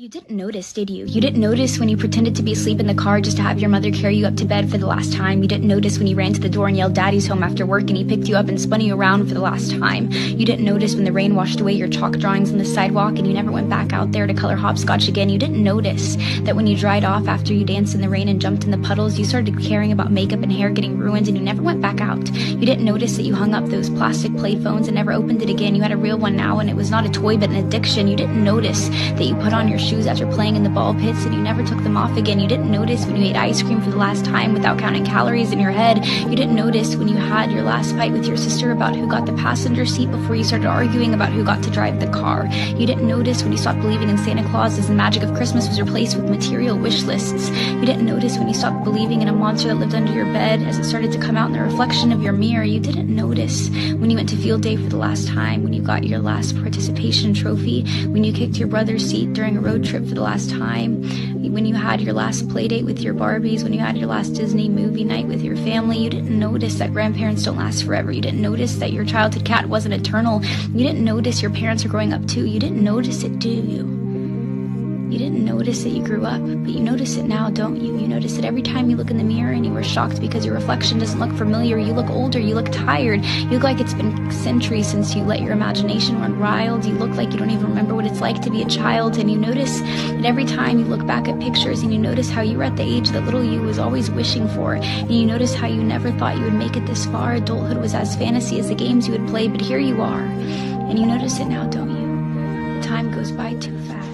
You didn't notice, did you? You didn't notice when you pretended to be asleep in the car just to have your mother carry you up to bed for the last time. You didn't notice when you ran to the door and yelled "Daddy's home" after work and he picked you up and spun you around for the last time. You didn't notice when the rain washed away your chalk drawings on the sidewalk and you never went back out there to color hopscotch again. You didn't notice that when you dried off after you danced in the rain and jumped in the puddles, you started caring about makeup and hair getting ruined and you never went back out. You didn't notice that you hung up those plastic play phones and never opened it again. You had a real one now and it was not a toy but an addiction. You didn't notice that you put on your shoes after playing in the ball pits and you never took them off again. You didn't notice when you ate ice cream for the last time without counting calories in your head. You didn't notice when you had your last fight with your sister about who got the passenger seat before you started arguing about who got to drive the car. You didn't notice when you stopped believing in Santa Claus as the magic of Christmas was replaced with material wish lists. You didn't notice when you stopped believing in a monster that lived under your bed as it started to come out in the reflection of your mirror. You didn't notice when you went to field day for the last time, when you got your last participation trophy, when you kicked your brother's seat during a road trip for the last time, when you had your last play date with your Barbies, when you had your last Disney movie night with your family. You didn't notice that grandparents don't last forever. You didn't notice that your childhood cat wasn't eternal. You didn't notice your parents are growing up too. You didn't notice it, do you? You didn't notice that you grew up, but you notice it now, don't you? You notice it every time you look in the mirror and you were shocked because your reflection doesn't look familiar. You look older, you look tired, you look like it's been centuries since you let your imagination run wild. You look like you don't even remember what it's like to be a child, and you notice that every time you look back at pictures and you notice how you were at the age that little you was always wishing for, and you notice how you never thought you would make it this far. Adulthood was as fantasy as the games you would play, but here you are, and you notice it now, don't you? The time goes by too fast.